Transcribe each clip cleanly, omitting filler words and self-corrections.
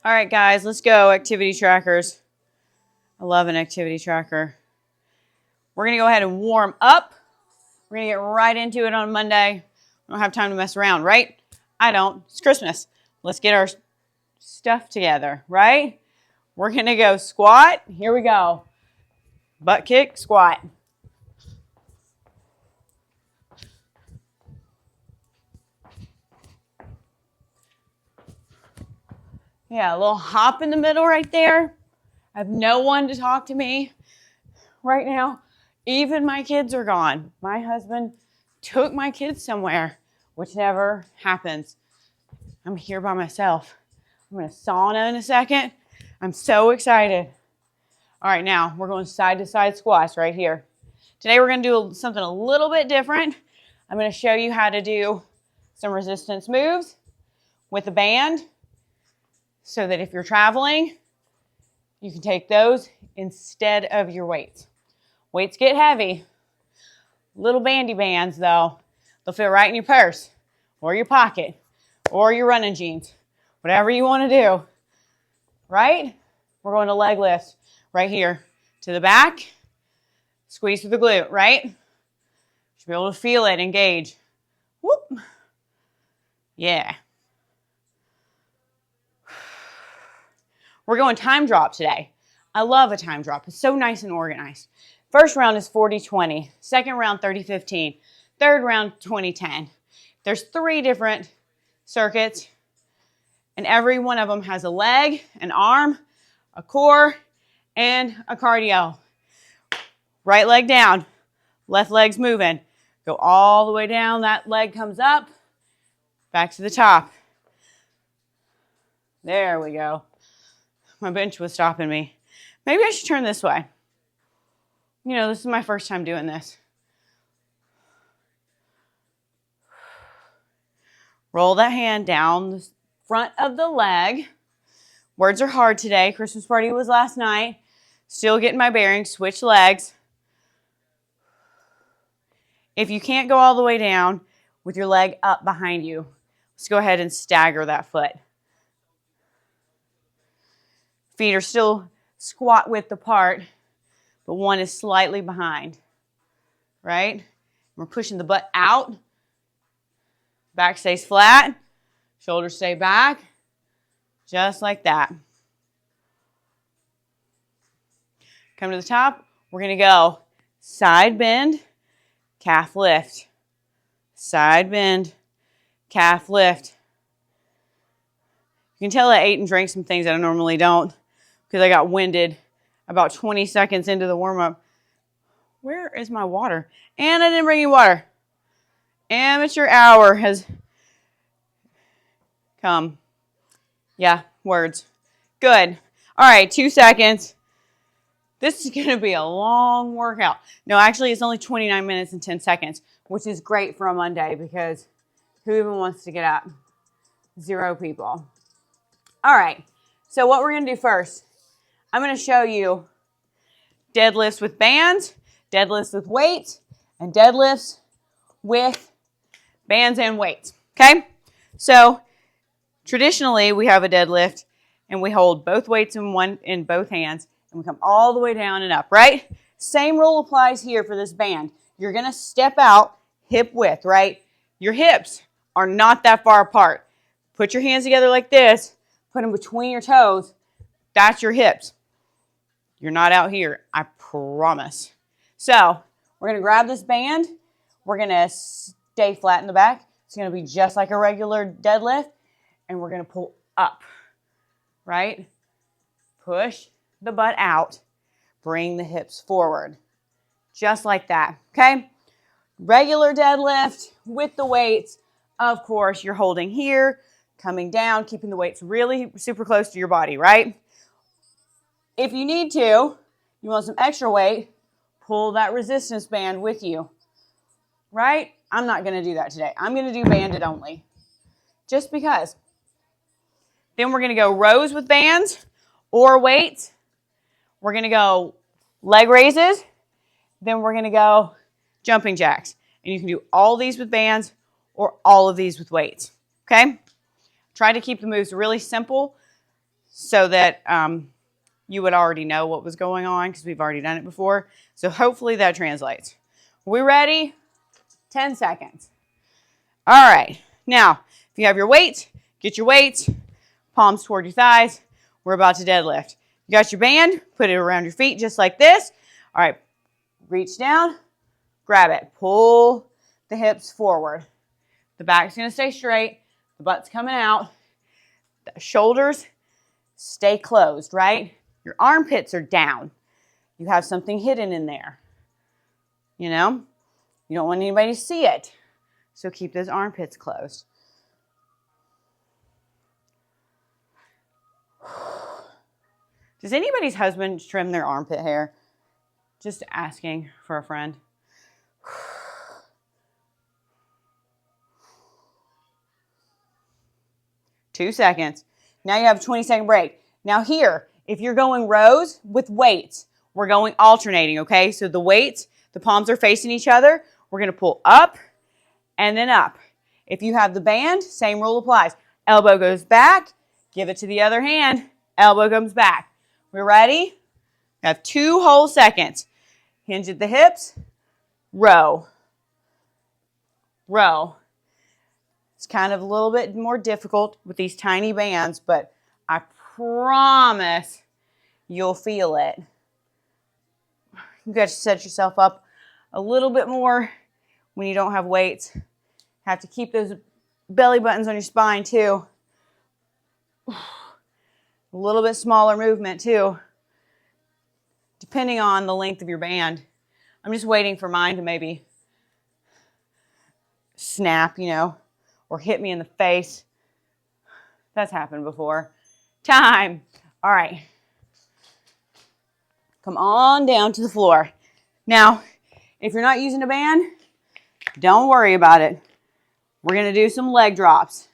All right, guys, let's go. Activity trackers. I love an activity tracker. We're going to go ahead and warm up. We're going to get right into it on Monday. We don't have time to mess around, right? I don't. It's Christmas. Let's get our stuff together, right? We're going to go squat. Here we go. Butt kick, squat. Yeah, a little hop in the middle right there. I have no one to talk to me right now. Even my kids are gone. My husband took my kids somewhere, which never happens. I'm here by myself. I'm going to sauna in a second. I'm so excited. All right, now we're going side to side squats right here. Today we're going to do something a little bit different. I'm going to show you how to do some resistance moves with a band so that if you're traveling, you can take those instead of your weights. Weights get heavy. Little bandy bands, though, they'll fit right in your purse or your pocket or your running jeans, whatever you want to do, right? We're going to leg lifts right here to the back. Squeeze through the glute, right? You should be able to feel it, engage. Whoop. Yeah. We're going time drop today. I love a time drop. It's so nice and organized. First round is 40-20. Second round, 30-15. Third round, 20-10. There's 3 different circuits, and every one of them has a leg, an arm, a core, and a cardio. Right leg down. Left leg's moving. Go all the way down. That leg comes up. Back to the top. There we go. My bench was stopping me. Maybe I should turn this way. You know, this is my first time doing this. Roll that hand down the front of the leg. Words are hard today. Christmas party was last night. Still getting my bearings. Switch legs. If you can't go all the way down with your leg up behind you, let's go ahead and stagger that foot. Feet are still squat width apart, but one is slightly behind, right? We're pushing the butt out. Back stays flat. Shoulders stay back. Just like that. Come to the top. We're going to go side bend, calf lift. Side bend, calf lift. You can tell I ate and drank some things that I normally don't because I got winded about 20 seconds into the warm-up. Where is my water? And I didn't bring you water. Amateur hour has come. Yeah, words. Good. All right, 2 seconds. This is going to be a long workout. No, actually, it's only 29 minutes and 10 seconds, which is great for a Monday because who even wants to get up? 0 people. All right, so what we're going to do first, I'm going to show you deadlifts with bands, deadlifts with weights, and deadlifts with bands and weights, okay? So traditionally, we have a deadlift, and we hold both weights in both hands, and we come all the way down and up, right? Same rule applies here for this band. You're going to step out hip width, right? Your hips are not that far apart. Put your hands together like this. Put them between your toes. That's your hips. You're not out here, I promise. So we're going to grab this band. We're going to stay flat in the back. It's going to be just like a regular deadlift. And we're going to pull up, right? Push the butt out. Bring the hips forward. Just like that, okay? Regular deadlift with the weights. Of course, you're holding here, coming down, keeping the weights really super close to your body, right? If you need to, you want some extra weight, pull that resistance band with you, right? I'm not going to do that today. I'm going to do banded only, just because. Then we're going to go rows with bands or weights. We're going to go leg raises. Then we're going to go jumping jacks. And you can do all these with bands or all of these with weights, okay? Try to keep the moves really simple so that you would already know what was going on because we've already done it before. So hopefully that translates. We ready? 10 seconds. All right. Now, if you have your weights, get your weights, palms toward your thighs. We're about to deadlift. You got your band, put it around your feet just like this. All right. Reach down, grab it. Pull the hips forward. The back's going to stay straight. The butt's coming out. The shoulders stay closed, right? Your armpits are down. You have something hidden in there. You know? You don't want anybody to see it. So keep those armpits closed. Does anybody's husband trim their armpit hair? Just asking for a friend. 2 seconds. Now you have a 20-second break. Now here, if you're going rows with weights, we're going alternating, okay? So the weights, the palms are facing each other. We're going to pull up and then up. If you have the band, same rule applies. Elbow goes back, give it to the other hand, elbow comes back. We're ready? We have 2 whole seconds. Hinge at the hips, row, row. It's kind of a little bit more difficult with these tiny bands, but I promise you'll feel it. You've got to set yourself up a little bit more when you don't have weights. Have to keep those belly buttons on your spine too. A little bit smaller movement too, depending on the length of your band. I'm just waiting for mine to maybe snap, you know, or hit me in the face. That's happened before. Time. All right. Come on down to the floor. Now, if you're not using a band, don't worry about it. We're going to do some leg drops.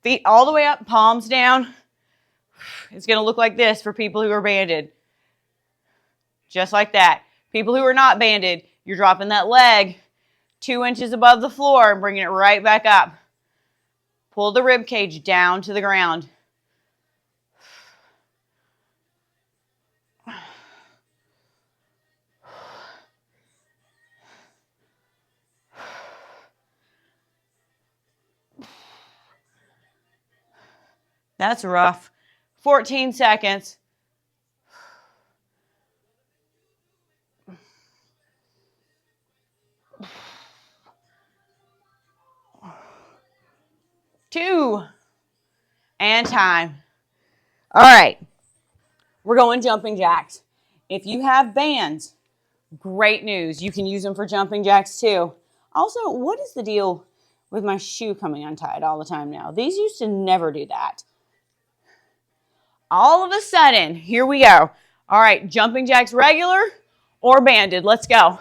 Feet all the way up, palms down. It's going to look like this for people who are banded. Just like that. People who are not banded, you're dropping that leg 2 inches above the floor and bringing it right back up. Pull the rib cage down to the ground. That's rough. 14 seconds. Two. And time. All right. We're going jumping jacks. If you have bands, great news. You can use them for jumping jacks too. Also, what is the deal with my shoe coming untied all the time now? These used to never do that. All of a sudden, here we go. All right, jumping jacks regular or banded. Let's go.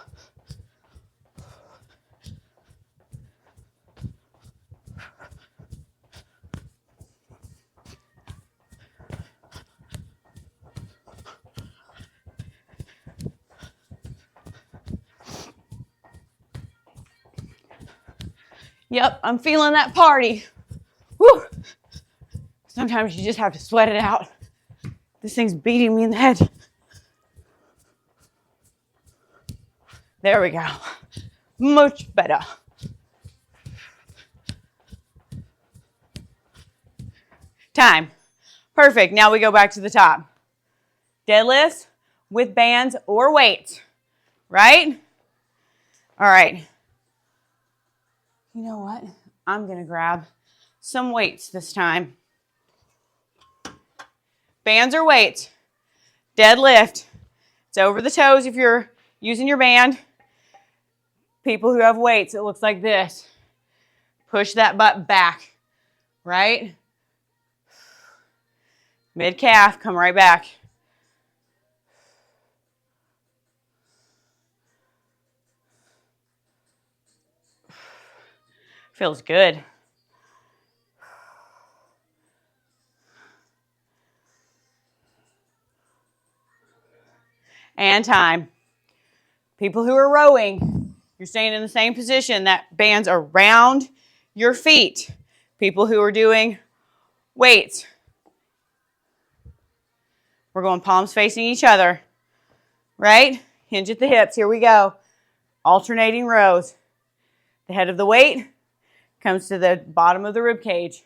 Yep, I'm feeling that party. Woo! Sometimes you just have to sweat it out. This thing's beating me in the head. There we go. Much better. Time. Perfect. Now we go back to the top. Deadlifts with bands or weights. Right? All right. You know what? I'm going to grab some weights this time. Bands or weights. Deadlift. It's over the toes if you're using your band. People who have weights, it looks like this. Push that butt back, right? Mid-calf, come right back. Feels good. And time. People who are rowing, you're staying in the same position. That band's around your feet. People who are doing weights, We're going palms facing each other, right? Hinge at the hips. Here we go. Alternating rows. The head of the weight comes to the bottom of the rib cage.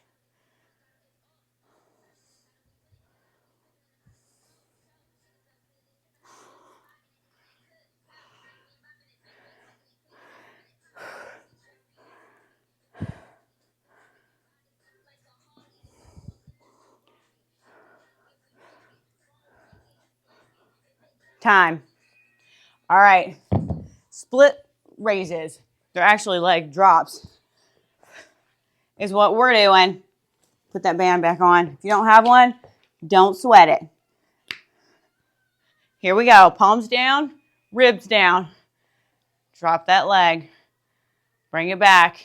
Time. All right. Split raises. They're actually leg drops is what we're doing. Put that band back on. If you don't have one, don't sweat it. Here we go. Palms down, ribs down. Drop that leg. Bring it back.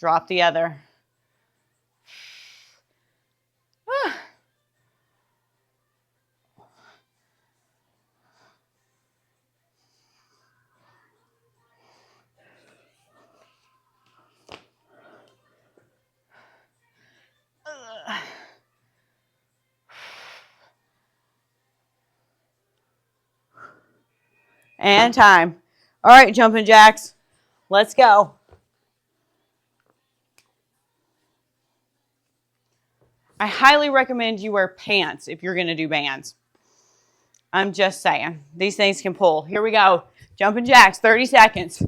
Drop the other. And time. All right, jumping jacks. Let's go. I highly recommend you wear pants if you're going to do bands. I'm just saying. These things can pull. Here we go. Jumping jacks, 30 seconds.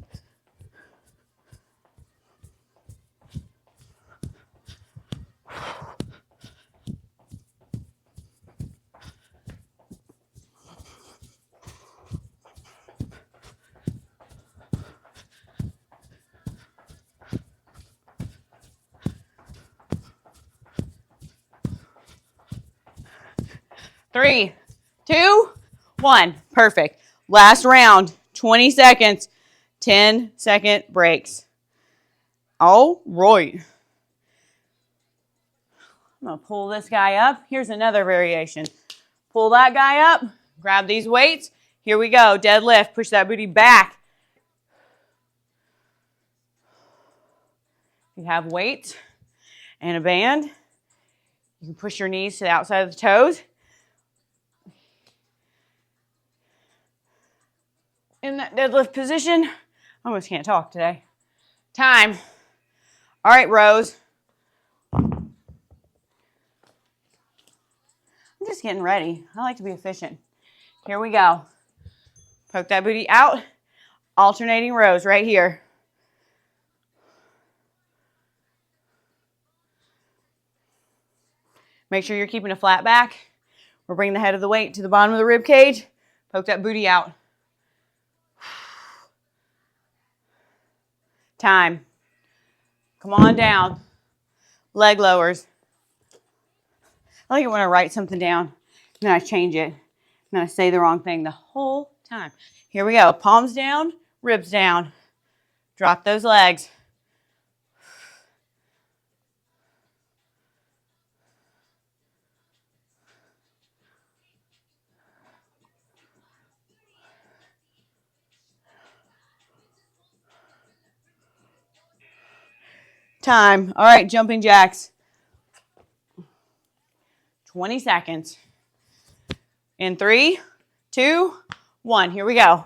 Three, 2, 1. Perfect. Last round, 20 seconds, 10-second breaks. All right. I'm going to pull this guy up. Here's another variation. Pull that guy up. Grab these weights. Here we go. Deadlift. Push that booty back. If you have weights and a band, you can push your knees to the outside of the toes. In that deadlift position. I almost can't talk today. Time. All right, rows. I'm just getting ready. I like to be efficient. Here we go. Poke that booty out. Alternating rows right here. Make sure you're keeping a flat back. We'll bring the head of the weight to the bottom of the rib cage. Poke that booty out. Time. Come on down. Leg lowers. I like it when I write something down and then I change it and then I say the wrong thing the whole time. Here we go. Palms down, ribs down. Drop those legs. Time. All right, jumping jacks. 20 seconds. In 3, 2, 1. Here we go.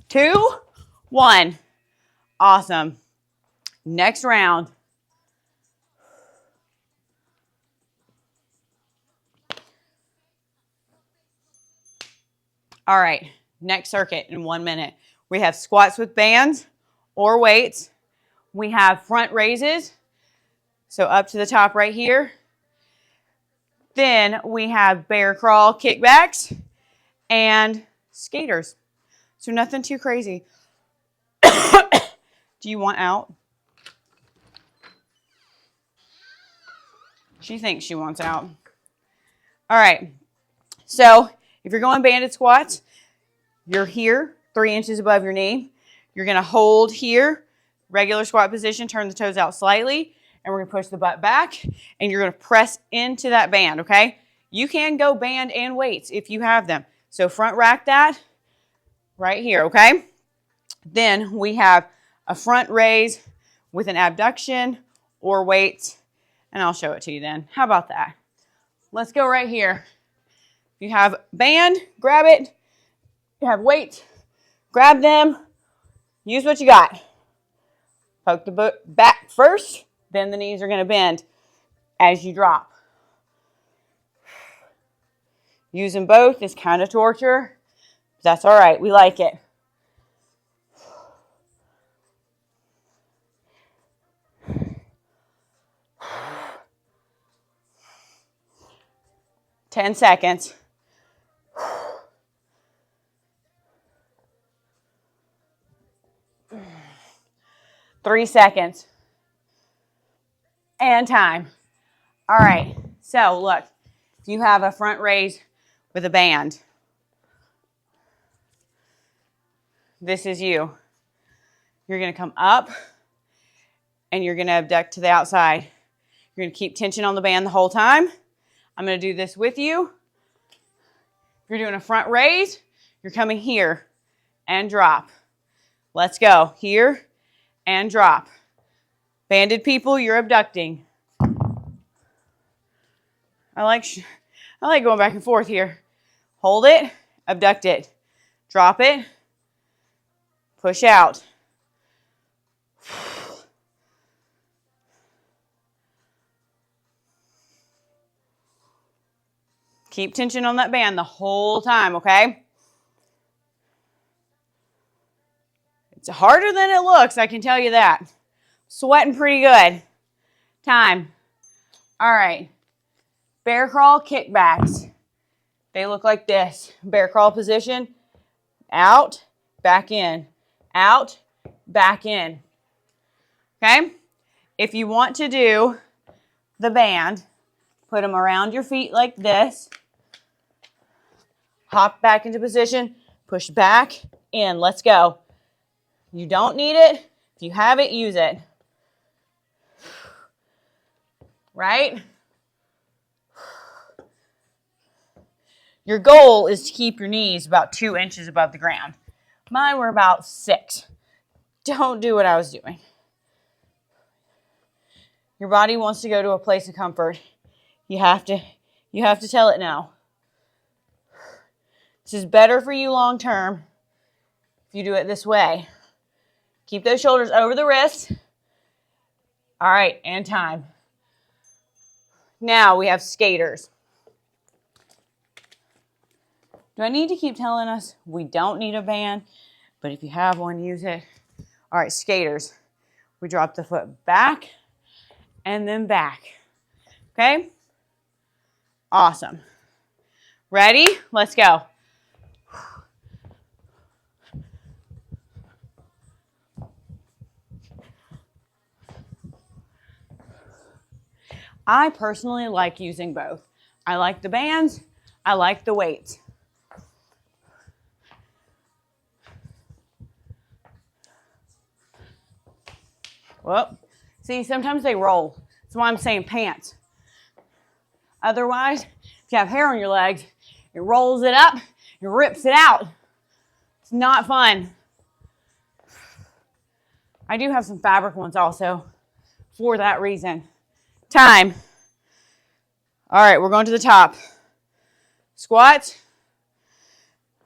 Two, 1. Awesome. Next round. All right, next circuit in 1 minute. We have squats with bands or weights. We have front raises, so up to the top right here. Then we have bear crawl kickbacks and skaters. So nothing too crazy. Do you want out? She thinks she wants out. All right. So if you're going banded squats, you're here, 3 inches above your knee. You're going to hold here, regular squat position, turn the toes out slightly, and we're gonna push the butt back, and you're gonna press into that band, okay? You can go band and weights if you have them. So front rack that right here, okay? Then we have a front raise with an abduction or weights, and I'll show it to you then. How about that? Let's go right here. If you have band, grab it. You have weights, grab them. Use what you got. Poke the butt back first, then the knees are going to bend as you drop. Using both is kind of torture. That's all right. We like it. Ten seconds. 3 seconds. And time. All right. So look, if you have a front raise with a band, this is you. You're going to come up and you're going to abduct to the outside. You're going to keep tension on the band the whole time. I'm going to do this with you. If you're doing a front raise, you're coming here and drop. Let's go. Here and drop. Banded people, you're abducting. I like going back and forth here. Hold it, abduct it. Drop it, push out. Keep tension on that band the whole time, okay? It's harder than it looks, I can tell you that. Sweating pretty good. Time. All right. Bear crawl kickbacks. They look like this. Bear crawl position. Out, back in. Out, back in. Okay? If you want to do the band, put them around your feet like this. Hop back into position. Push back in. Let's go. You don't need it. If you have it, use it. Right? Your goal is to keep your knees about 2 inches above the ground. Mine were about 6. Don't do what I was doing. Your body wants to go to a place of comfort. You have to tell it no. This is better for you long term if you do it this way. Keep those shoulders over the wrists. All right, and time. Now we have skaters. Do I need to keep telling us we don't need a band? But if you have one, use it. All right, skaters. We drop the foot back and then back. Okay? Awesome. Ready? Let's go. I personally like using both. I like the bands. I like the weights. Well, see, sometimes they roll. That's why I'm saying pants. Otherwise, if you have hair on your legs, it rolls it up, it rips it out. It's not fun. I do have some fabric ones also for that reason. Time. All right, we're going to the top. Squats,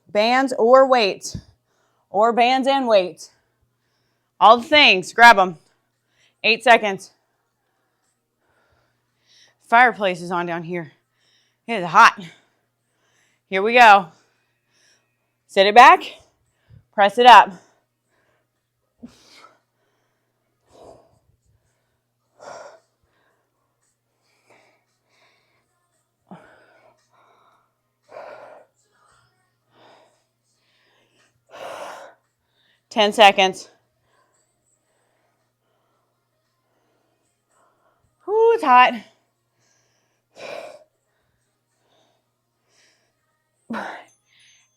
bands or weights, or bands and weights. All the things, grab them. 8 seconds. Fireplace is on down here. It is hot. Here we go. Sit it back, press it up. Ten seconds. Ooh, it's hot.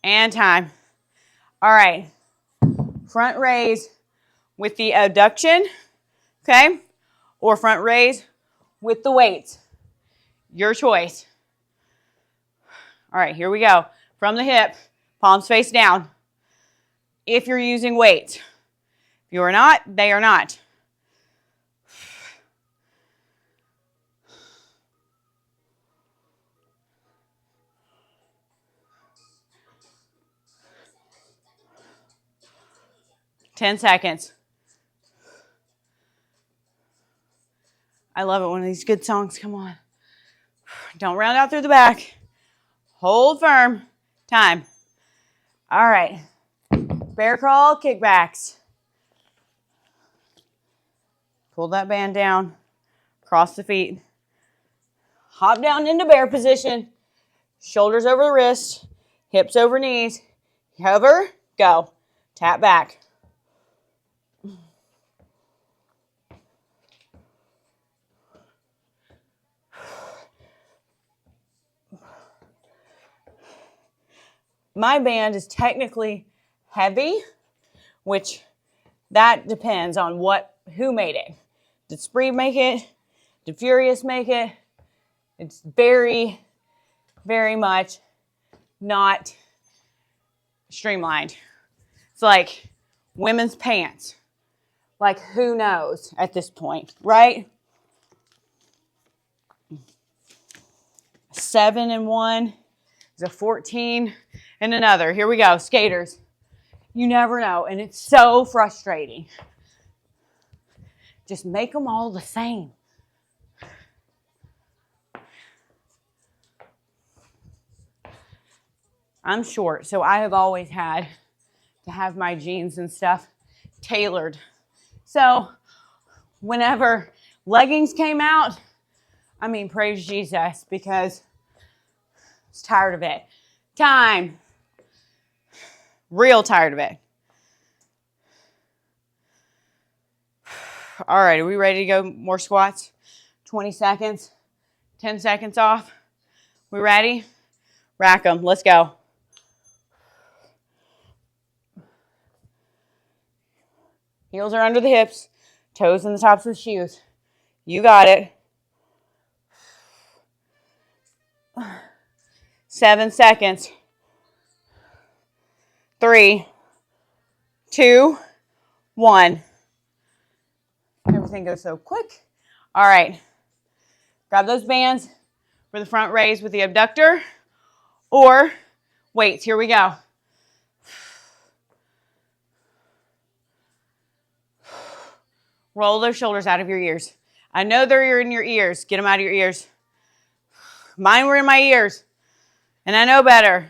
And time. All right. Front raise with the abduction, okay? or front raise with the weights. Your choice. All right, here we go. From the hip, palms face down. If you're using weights. If you are not, they are not. Ten seconds. I love it when these good songs come on. Don't round out through the back. Hold firm. Time. All right. Bear crawl, kickbacks. Pull that band down. Cross the feet. Hop down into bear position. Shoulders over the wrist. Hips over knees. Hover. Go. Tap back. My band is technically heavy, which that depends on who made it. Did Spree make it? Did Furious make it? It's very, very much not streamlined. It's like women's pants. Like, who knows at this point, right? 7 and 1 is a 14 and another. Here we go, skaters. You never know, and it's so frustrating. Just make them all the same. I'm short, so I have always had to have my jeans and stuff tailored. So whenever leggings came out, I mean, praise Jesus, because I was tired of it. Time. Real tired of it. All right, are we ready to go more squats? 20 seconds, 10 seconds off. We ready? Rack them. Let's go. Heels are under the hips, toes in the tops of the shoes. You got it. 7 seconds. 3, 2, 1. Everything goes so quick. All right. Grab those bands for the front raise with the abductor or weights. Here we go. Roll those shoulders out of your ears. I know they're in your ears. Get them out of your ears. Mine were in my ears, and I know better.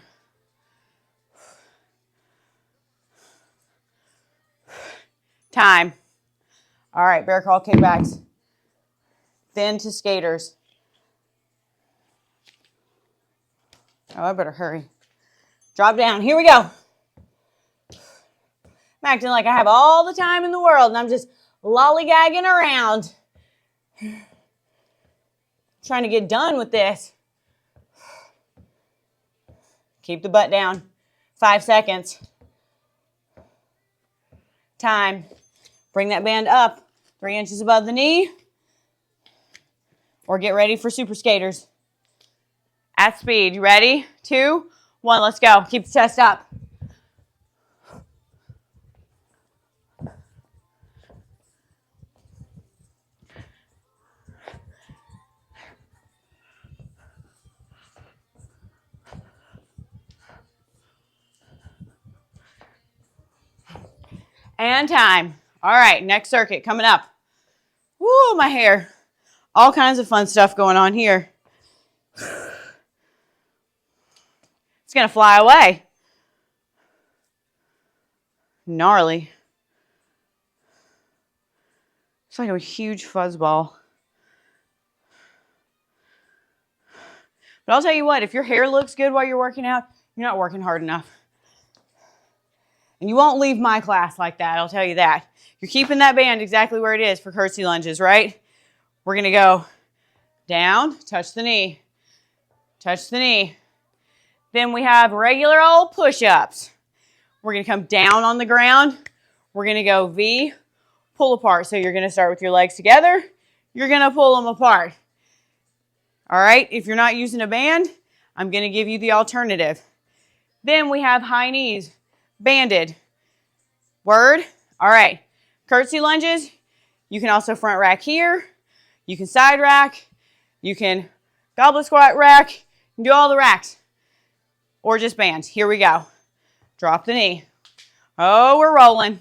Time. All right, bear crawl kickbacks. Then to skaters. Oh, I better hurry. Drop down. Here we go. I'm acting like I have all the time in the world, and I'm just lollygagging around. Trying to get done with this. Keep the butt down. 5 seconds. Time. Bring that band up 3 inches above the knee. Or get ready for super skaters. At speed. You ready? 2, 1. Let's go. Keep the chest up. And time. All right, next circuit coming up. Woo, my hair. All kinds of fun stuff going on here. It's going to fly away. Gnarly. It's like a huge fuzzball. But I'll tell you what, if your hair looks good while you're working out, you're not working hard enough. And you won't leave my class like that, I'll tell you that. You're keeping that band exactly where it is for curtsy lunges, right? We're going to go down, touch the knee, touch the knee. Then we have regular old push-ups. We're going to come down on the ground. We're going to go V, pull apart. So you're going to start with your legs together, you're going to pull them apart. All right, if you're not using a band, I'm going to give you the alternative. Then we have high knees, banded. Word? All right, curtsy lunges. You can also front rack here. You can side rack. You can goblet squat rack. You can do all the racks. Or just bands. Here we go. Drop the knee. Oh, we're rolling.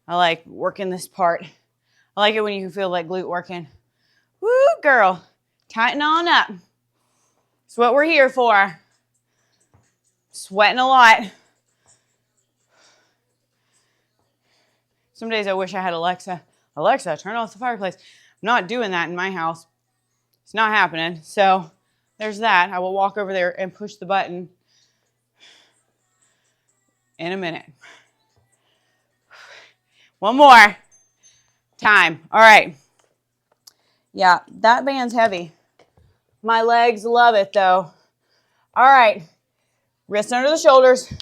I like working this part. I like it when you can feel like glute working. Woo, girl. Tighten on up. That's what we're here for. Sweating a lot. Some days I wish I had Alexa. Alexa, turn off the fireplace. I'm not doing that in my house. It's not happening. So there's that. I will walk over there and push the button in a minute. One more time. All right. Yeah, that band's heavy. My legs love it though. All right. Wrists under the shoulders.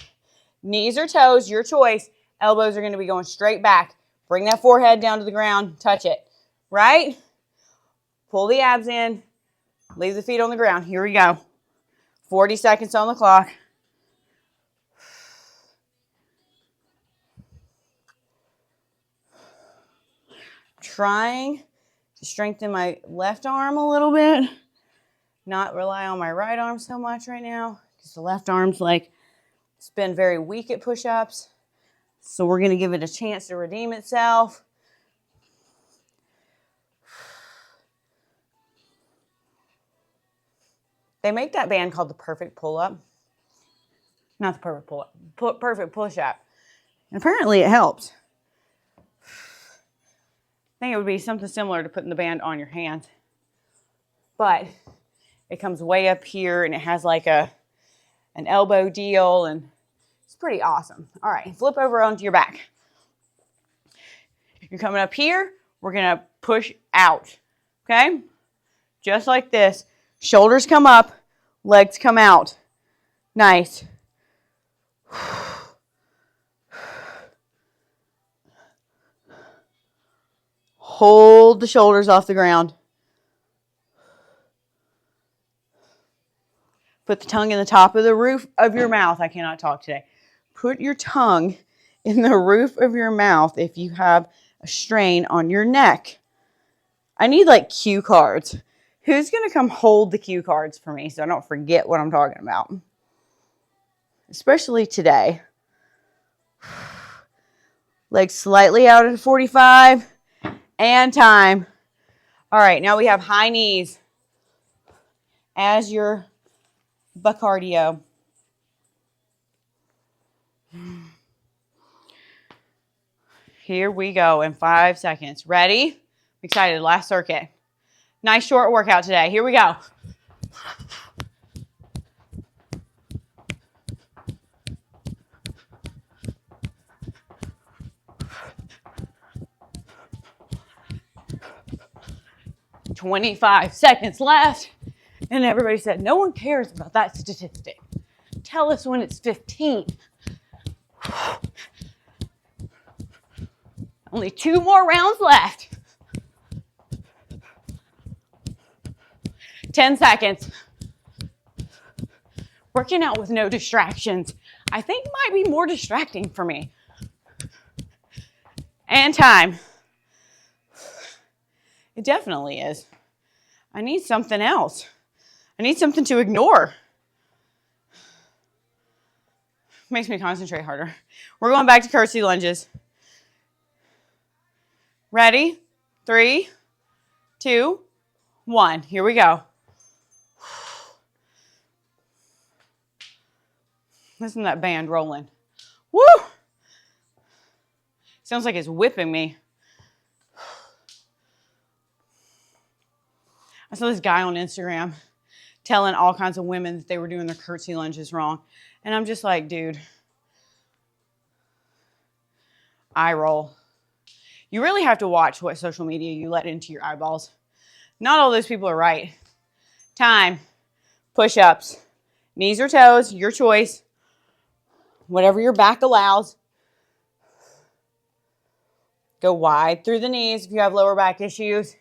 Knees or toes, your choice. Elbows are going to be going straight back. Bring that forehead down to the ground. Touch it. Right? Pull the abs in. Leave the feet on the ground. Here we go. 40 seconds on the clock. Trying to strengthen my left arm a little bit. Not rely on my right arm so much right now. Because the left arm's like, it's been very weak at push-ups. So we're going to give it a chance to redeem itself. They make that band called the perfect pull-up. Not the perfect pull-up, perfect push-up. And apparently it helps. I think it would be something similar to putting the band on your hands. But it comes way up here and it has like an elbow deal and it's pretty awesome. All right, flip over onto your back. You're coming up here. We're going to push out, okay? Just like this. Shoulders come up, legs come out. Nice. Hold the shoulders off the ground. Put the tongue in the top of the roof of your mouth. I cannot talk today. Put your tongue in the roof of your mouth if you have a strain on your neck. I need like cue cards. Who's going to come hold the cue cards for me so I don't forget what I'm talking about? Especially today. Legs slightly out at 45. And time. All right, now we have high knees as your butt cardio. Here we go in 5 seconds. Ready? I'm excited. Last circuit. Nice short workout today. Here we go. "25 seconds left." And everybody said, no one cares about that statistic. Tell us when it's 15. Only 2 more rounds left. 10 seconds. Working out with no distractions, I think might be more distracting for me. And time. It definitely is. I need something else. I need something to ignore. Makes me concentrate harder. We're going back to curtsy lunges. Ready? 3, 2, 1. Here we go. Listen to that band rolling. Woo! Sounds like it's whipping me. I saw this guy on Instagram telling all kinds of women that they were doing their curtsy lunges wrong. And I'm just like, dude, eye roll. You really have to watch what social media you let into your eyeballs. Not all those people are right. Time. Push-ups. Knees or toes, your choice. Whatever your back allows. Go wide through the knees if you have lower back issues.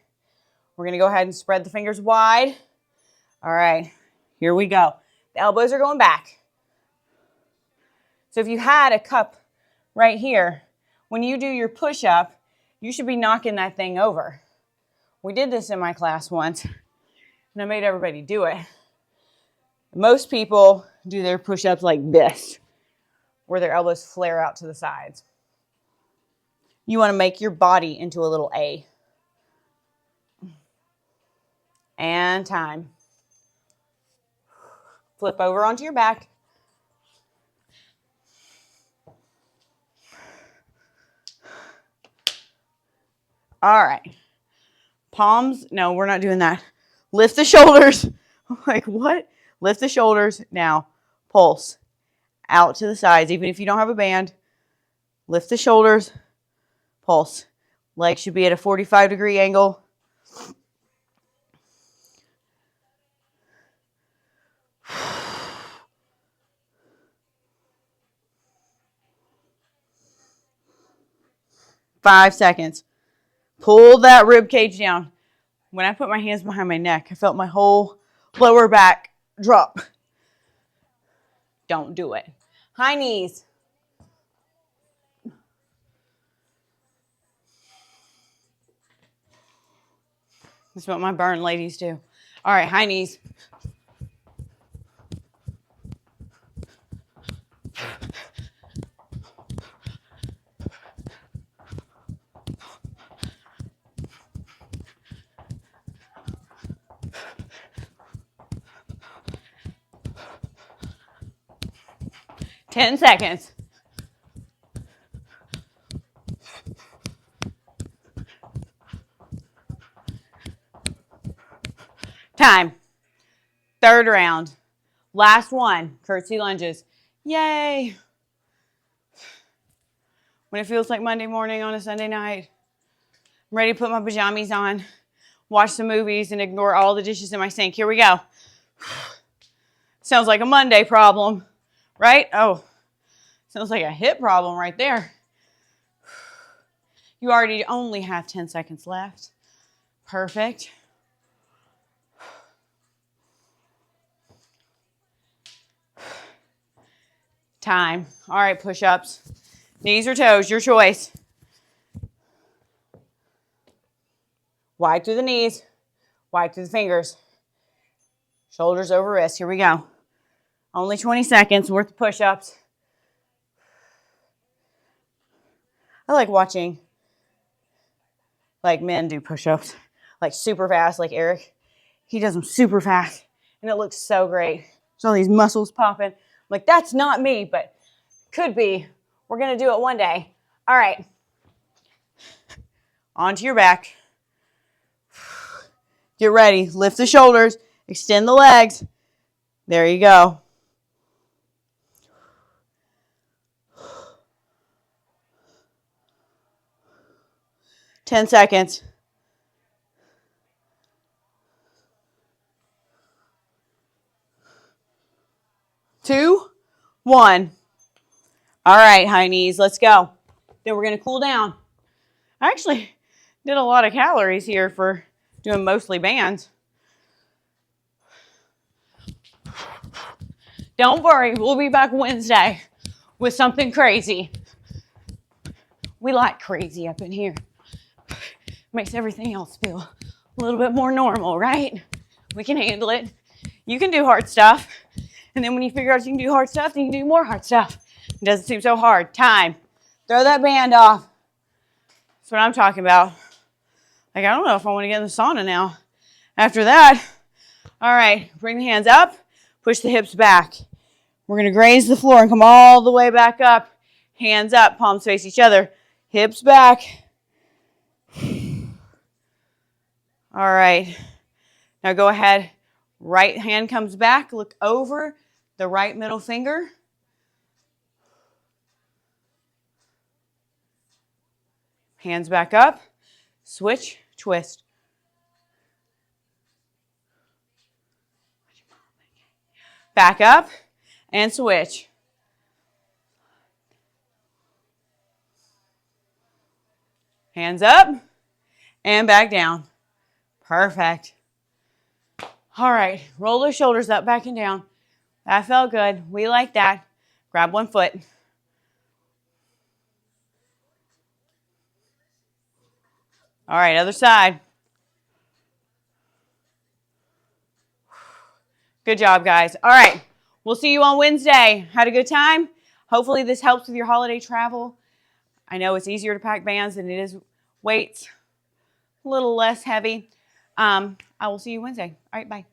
We're going to go ahead and spread the fingers wide. All right, here we go. The elbows are going back. So if you had a cup right here, when you do your push-up, you should be knocking that thing over. We did this in my class once, and I made everybody do it. Most people do their push-ups like this, where their elbows flare out to the sides. You want to make your body into a little A. And time. Flip over onto your back. All right. Palms. No, we're not doing that. Lift the shoulders. I'm like, what? Lift the shoulders. Now, pulse. Out to the sides. Even if you don't have a band, lift the shoulders. Pulse. Legs should be at a 45-degree angle. Five seconds. Pull that rib cage down. When I put my hands behind my neck, I felt my whole lower back drop. Don't do it. High knees. That's what my burn ladies do. All right, high knees. Ten seconds. Time. Third round. Last one. Curtsy lunges. Yay. When it feels like Monday morning on a Sunday night, I'm ready to put my pajamas on, watch some movies, and ignore all the dishes in my sink. Here we go. Sounds like a Monday problem, right? Oh, sounds like a hip problem right there. You already only have 10 seconds left. Perfect. Time. All right, push-ups. Knees or toes, your choice. Wide through the knees, wide through the fingers. Shoulders over wrists. Here we go. Only 20 seconds worth of push-ups. I like watching men do push-ups, super fast, like Eric. He does them super fast, and it looks so great. There's all these muscles popping. That's not me, but could be. We're going to do it one day. All right. Onto your back. Get ready. Lift the shoulders. Extend the legs. There you go. Ten seconds. 2, 1. All right, high knees, let's go. Then we're going to cool down. I actually did a lot of calories here for doing mostly bands. Don't worry, we'll be back Wednesday with something crazy. We like crazy up in here. Makes everything else feel a little bit more normal, right? We can handle it. You can do hard stuff. And then when you figure out you can do hard stuff, then you can do more hard stuff. It doesn't seem so hard. Time. Throw that band off. That's what I'm talking about. I don't know if I want to get in the sauna now. After that, all right, bring the hands up. Push the hips back. We're going to graze the floor and come all the way back up. Hands up, palms face each other. Hips back. All right. Now go ahead. Right hand comes back. Look over the right middle finger. Hands back up. Switch, twist. Back up and switch. Hands up and back down. Perfect. All right, roll those shoulders up, back and down. That felt good. We like that. Grab one foot. All right, other side. Good job, guys. All right, we'll see you on Wednesday. Had a good time? Hopefully this helps with your holiday travel. I know it's easier to pack bands than it is weights. A little less heavy. I will see you Wednesday. All right, bye.